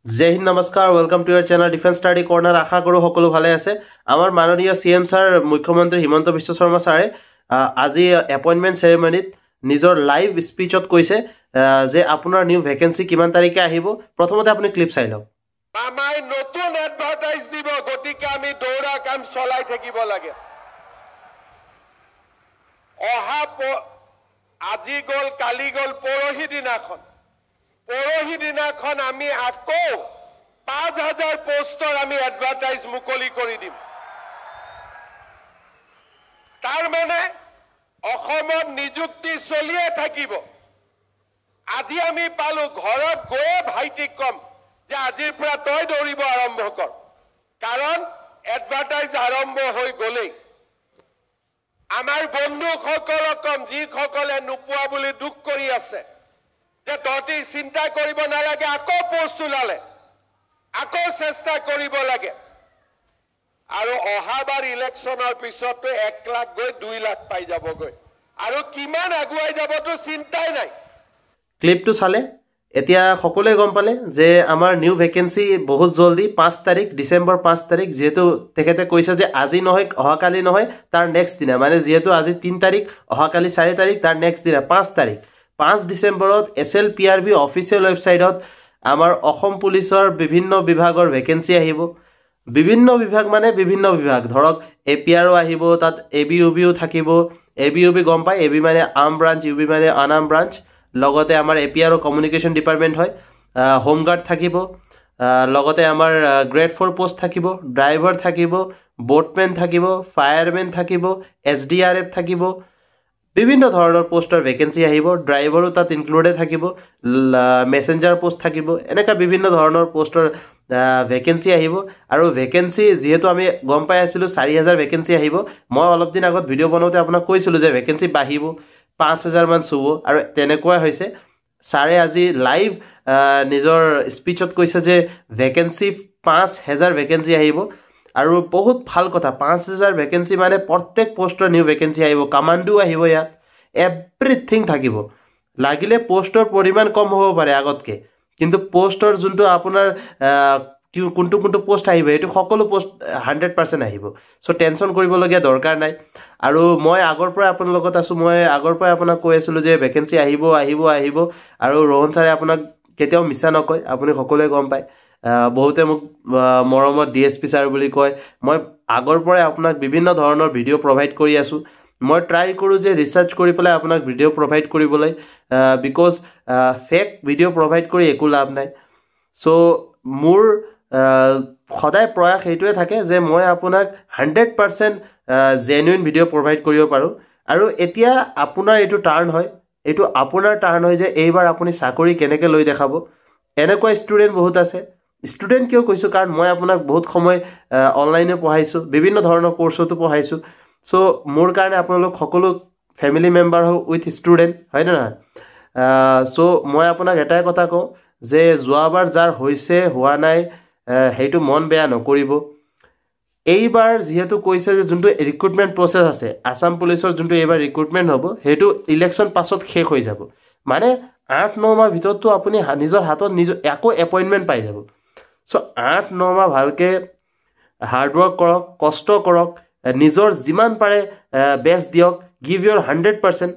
जय हिंद नमस्कार welcome to your channel defence study corner आशा करूँ सकलो भाले आछे आमार माननीय सीएम सर मुख्यमंत्री हिमंत बिश्व शर्मा सारे आज एपइंटमेंट सेरेमनीत निजर लाइव स्पीचत কৈছে जे आपनार न्यू वैकेंसी किमान तारिखे आहिबो प्रथमते आपनि क्लिप चाइ लওক मामाय नतुन एडभार्टाइज দিব গটিকে আমি দৌৰা কাম চলাই থাকিব লাগে অহা আজি গল কালি গল পৰহি দিনাখন আমি আকৌ 5000 পোস্টৰ আমি এডভাৰ্টাইজ মুকলি কৰি দিম তাৰ মানে অসমত নিযুক্তি চলিয়ে থাকিব আজি আমি পালো ঘৰত গয়ে ভাইটিক কম যে আজিৰ পৰা তই দৌৰিব আৰম্ভ কৰ কাৰণ এডভাৰ্টাইজ আৰম্ভ হৈ গলেই আমাৰ বন্ধুসকলক কম যিসকলে নোপোৱা বুলি দুখ কৰি আছে যে তহঁতি চিন্তা কৰিব নালাগে আকৌ পোষ্ট ওলালে আকৌ চেষ্টা কৰিব লাগে আৰু অহাবাৰ ইলেকশ্যনৰ পিছতো 1 লাখ গৈ 2 লাখ পাই যাবগৈ আৰু কিমান আগুৱাই যাবতো চিন্তাই নাই ক্লিপটো চালে এতিয়া সকলোৱে গম পালে যে আমাৰ নিউ ভ্যাকেন্সি বহুত জলদি 5 তাৰিখ ডিসেম্বৰ 5 তাৰিখ যেহেতু তেখেতে কৈছে যে আজি নহয় অহাকালি নহয় তাৰ নেক্সট দিনা মানে যেহেতু আজি 3 তাৰিখ অহাকালি 4 তাৰিখ তাৰ নেক্সট দিনা 5 তাৰিখ 5 ডিসেম্বৰত SLPRB অফিচিয়েল ওয়েবসাইটত আমাৰ অসম পুলিচৰ বিভিন্ন বিভাগৰ ভ্যাকেন্সি আহিব বিভিন্ন বিভাগ মানে বিভিন্ন বিভাগ ধৰক APRO আহিব তাত ABUBও থাকিব ABUB গম পায় AB মানে আৰ্ম ব্ৰাঞ্চ UB মানে আনআৰ্ম ব্ৰাঞ্চ লগতে আমাৰ APRO কমিউনিকেশন ডিপাৰ্টমেন্ট হয় হোম গাৰ্ড থাকিব লগতে আমাৰ গ্ৰেড 4 পোষ্ট থাকিব ড্ৰাইভাৰ থাকিব বোটমেন থাকিব ফায়াৰমেন থাকিব SDRF থাকিব বিভিন্ন ধৰণৰ পোষ্টৰ ভ্যাকেন্সি আহিব ড্ৰাইভাৰো তাত ইনক্লুডেড থাকিব মেসেঞ্জাৰ পোষ্ট থাকিব এনেকা বিভিন্ন ধৰণৰ পোষ্টৰ ভ্যাকেন্সি আহিব আৰু ভ্যাকেন্সি যেহেতু আমি গম পাই আছিলো 4000 ভ্যাকেন্সি আহিব মই অলপ দিন আগত ভিডিও বনাওতে আপোনাক কৈছিলো যে ভ্যাকেন্সি বাঢ়িব 5000 মান সুব আৰু তেনেকুৱা হৈছে সাৰে আজি লাইভ নিজৰ স্পিচত কৈছে যে ভ্যাকেন্সি 5000 ভ্যাকেন্সি আহিব আৰু বহুত ভাল কথা 5000 ভ্যাকেন্সি মানে প্ৰত্যেক পোষ্টৰ নিউ ভ্যাকেন্সি আহিব কমান্ডো আহিব ইয়াত এভৰিথিং থাকিব লাগিলে পোষ্টৰ পৰিমাণ কম হ'ব পাৰে আগতকে কিন্তু পোষ্টৰ যোনটো আপোনাৰ কোনটো পোষ্ট আহিব এটো সকলো পোষ্ট 100% আহিব সো টেনচন কৰিব লগিয়া দৰকাৰ নাই আৰু মই আগৰ পৰা আপোনাৰ লগত আছো মই আগৰ পৰা আপোনাক কৈ আছিলো যে ভ্যাকেন্সি আহিব আৰু रोहन ছাৰে আপোনাক কেতিয়াও মিছা নকয় আপুনি সকলোৱে গম পায় বহুতে মোক মৰমত DSP ছাৰ বুলি কয় মই আগৰ পৰা আপোনাক বিভিন্ন ধৰণৰ ভিডিও প্ৰভাইড কৰি আছো মই ট্ৰাই কৰো যে ৰিসাৰ্চ কৰি পেলাই আপোনাক ভিডিও প্ৰভাইড কৰিবলৈ বিকজ ফেক ভিডিও প্ৰভাইড কৰি একো লাভ নাই সো মোৰ সদায় প্ৰয়াস এইটোৱে থাকে যে মই আপোনাক 100% জেনুইন ভিডিও প্ৰভাইড কৰিব পাৰো আৰু এতিয়া আপোনাৰ এটো টাৰ্ন হয় এটো আপোনাৰ টাৰ্ন হয় যে এইবাৰ আপুনি চাকৰি কেনেকৈ লৈ দেখাব এনেকুৱা ষ্টুডেন্ট বহুত আছে ষ্টুডেন্ট কিয় কৈছো কাৰণ মই আপোনাক বহুত সময় অনলাইনে পঢ়াইছো বিভিন্ন ধৰণৰ কোৰ্সতো পঢ়াইছো সো মোৰ কাৰণে আপোনালোক সকলো ফ্যামিলি মেম্বাৰ উইথ ষ্টুডেন্ট হয় না সো মই আপোনাক এটাই কথা কওঁ যে যোৱাবাৰ যাৰ হৈছে হোৱা নাই হেইটো মন বেয়া নকৰিব এইবাৰ যেহেতু কৈছে যে যোনটো ৰিক্ৰুটমেন্ট প্ৰসেস আছে আসাম পুলিচৰ যোনটো এইবাৰ ৰিক্ৰুটমেন্ট হ'ব হেইটো ইলেকশন পাছত শেষ হৈ যাব মানে 8-9 মাহ ভিতৰতো আপুনি নিজৰ হাতত নিজৰ একো এপইন্টমেন্ট পাই যাব সো 8-9 মাহ ভালকে হাৰ্ড ওয়াৰ্ক কৰক কষ্ট কৰক নিজৰ যিমান পাৰে বেষ্ট দিয়ক গিভ ইওৰ 100%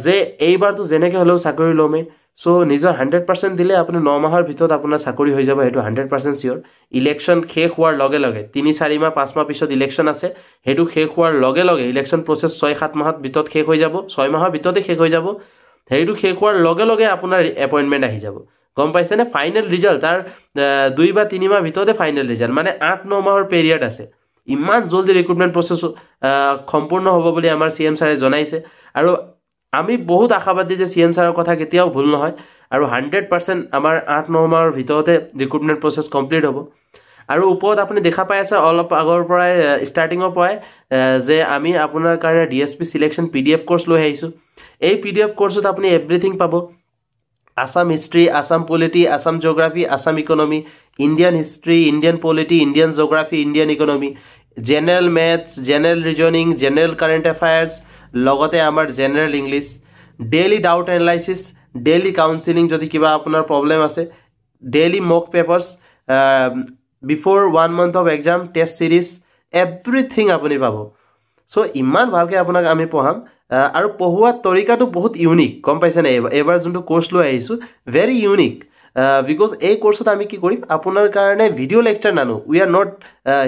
যে এইবাৰটো জেনেকে হলেও চাকৰি লমে সো নিজৰ 100% দিলে আপুনি 9 মাহৰ ভিতৰত আপোনাৰ চাকৰি হৈ যাব হেতু 100% সিওৰ ইলেকশন শেষ হোৱাৰ লগে লগে 3-4 মাহ 5 মাহ পিছত ইলেকশন আছে হেতু শেষ হোৱাৰ লগে লগে ইলেকশন প্ৰসেস 6-7 মাহৰ ভিতৰত শেষ হৈ যাব 6 মাহৰ ভিতৰতে শেষ হৈ যাব হেতু শেষ হোৱাৰ লগে লগে আপোনাৰ এপইন্টমেন্ট আহি যাব গম পাইছে নে ফাইনাল ৰিজাল্ট তাৰ 2 বা 3 মাহ ভিতৰতে ফাইনাল ৰিজাল্ট মানে 8-9 মাহৰ পিৰিয়ড আছে ইমান জলদি ৰিক্ৰুটমেন্ট প্ৰসেস সম্পূৰ্ণ হ'ব বুলি আমাৰ সিএম ছাৰে জনাইছে আৰু আমি বহুত আশাবাদী যে সিএম ছাৰৰ কথা কেতিয়াও ভুল নহয় আৰু 100% আমাৰ 8-9 মাহৰ ভিতৰতে ৰিক্ৰুটমেন্ট প্ৰসেস কমপ্লিট হ'ব আৰু ওপৰত আপুনি দেখা পাই আছে অলপ আগৰ পৰাই ষ্টাৰ্টিংৰ পৰাই যে আমি আপোনাৰ কাৰণে DSP সিলেকশন PDF কোৰ্স লৈ আহিছো এই PDF কোৰ্সত আপুনি এভৰিথিং পাব Assam history Assam polity Assam geography Assam economy Indian history Indian polity Indian geography Indian economy general maths general reasoning general current affairs লগতে আমাৰ general English daily doubt analysis daily counselling যদি কিবা আপোনাৰ প্ৰবলেম আছে daily mock papers, before 1 month of exam, test series, everything apuni pabo. So iman bhalke apunak ami poham aru pohua torika to bahut unique kom paise na ebar junto course lo aisu very unique because ei course ot ami ki korim apunar karone video lecture nanu. We are not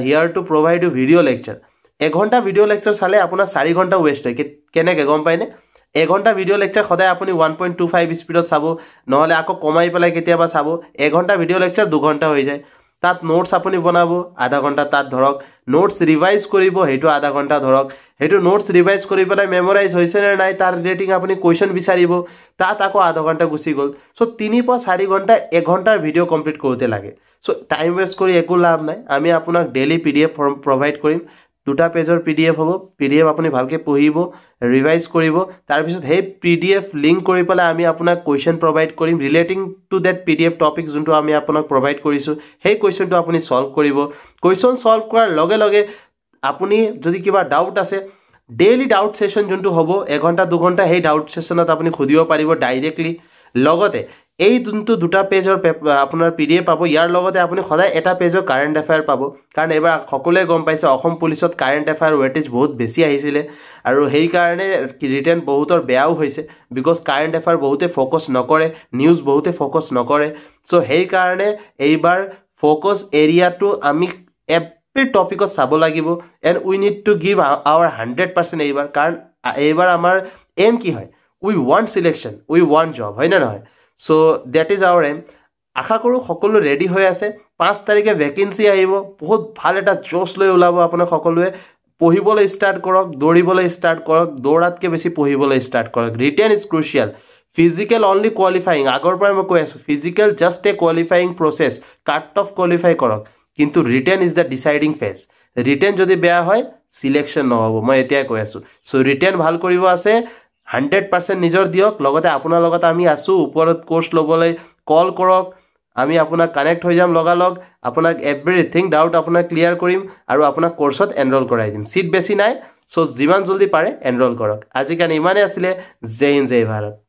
here to provide you video lecture. 1 ঘন্টা video lecture চালে আপোনাৰ 4 ঘন্টা West হয় কেনেকে গম পাইনে 1 ঘন্টা video lecture সদায় আপুনি 1.25 স্পিডত চাব নহলে আকৌ কমাই পেলাই কেতিয়াবা চাব 1 ঘন্টা ভিডিও লেকচার 2 ঘন্টা হৈ যায় তাত নোটস আপুনি বনাব আধা ঘন্টা তাত ধৰক নোটস ৰিভাইজ কৰিব হেতু আধা ঘন্টা ধৰক হেতু নোটস ৰিভাইজ কৰি পেলাই মেমোৰাইজ হৈছে নে নাই তাৰ ৰিলেটিং আপুনি কোৱেশ্চন বিচাৰিব তাত আকৌ আধা ঘন্টা গুছি গল সো 3 পৰা 4 ঘন্টা 1 ঘন্টাৰ ভিডিও কমপ্লিট কৰোতে লাগে সো টাইম ওয়েস্ট কৰি একো লাভ নাই আমি আপোনাক ডেইলি পিডিএফ প্ৰভাইড কৰিম 2টা পেজৰ পিডিএফ হ'ব পিডিএফ আপুনি ভালকে পঢ়িব ৰিভাইজ কৰিব তাৰ পিছত হে পিডিএফ লিংক কৰি পেলাই আমি আপোনাক কোৱেশ্চন প্ৰভাইড কৰিম relating to that PDF topic যোনটো আমি আপোনাক প্ৰভাইড কৰিছো হে কোৱেশ্চনটো আপুনি সলভ কৰিব কোৱেশ্চন সলভ কৰাৰ লগে লগে আপুনি যদি কিবা ডাউট আছে ডেইলি ডাউট সেশন যোনটো হ'ব 1 ঘন্টা 2 ঘন্টা হে ডাউট সেশনত আপুনি খুদিব পাৰিব ডাইৰেক্টলি লগতে এই যোনটো 2টা পেজৰ আপোনাৰ পিডিএফ পাব ইয়াৰ লগতে আপুনি সদায় এটা পেজৰ কাৰেন্ট এফায়াৰ পাব কাৰণ এবাৰ সকলোৱে গম পাইছে অসম পুলিচত কাৰেন্ট এফায়াৰ ওয়েটেজ বহুত বেছি আহিছিলে আৰু হেই কাৰণে ৰিটেন বহুতৰ বেয়াও হৈছে বিকজ কাৰেন্ট এফায়াৰ বহুতে ফোকাস নকৰে নিউজ বহুতে ফোকাস নকৰে সো হেই কাৰণে এইবাৰ ফোকাস এৰিয়াটো আমি এভৰি টপিকত চাব লাগিব and we need to give our 100% এইবাৰ কাৰণ এইবাৰ আমাৰ এম কি হয় we want selection we want job হয় না নহয় So that is our aim. আশা কৰো সকলো ৰেডি হৈ আছে 5 তাৰিখে ভ্যাকেন্সি আহিব বহুত ভাল এটা জোশ লৈ ওলাব আপোনাক সকলোৱে পঢ়িবলৈ ষ্টাৰ্ট কৰক দৌৰিবলৈ ষ্টাৰ্ট কৰক দৌৰাতকে বেছি পঢ়িবলৈ ষ্টাৰ্ট কৰক written is crucial physical only qualifying আগৰ পৰা মই কৈ আছো physical just a qualifying process cut off qualify কৰক কিন্তু written is the deciding phase written যদি বেয়া হয় সিলেকশন নহব মই এতিয়া কৈ আছো সো ৰিটেন ভাল কৰিব আছে 100% নিজৰ দিয়ক লগতে আপোনাৰ লগত আমি আছো ওপৰত কোৰ্স লবলৈ কল কৰক আমি আপোনাক কানেক্ট হৈ যাম লগালগ আপোনাক এভৰিথিং ডাউট আপোনাক ক্লিয়াৰ কৰিম আৰু আপোনাক কোৰ্সত এনৰোল কৰাই দিম সিট বেছি নাই সো যিমান জলদি পাৰে এনৰোল কৰক আজি কানে ইমানে আছিল জয় হিন্দ জয় ভাৰত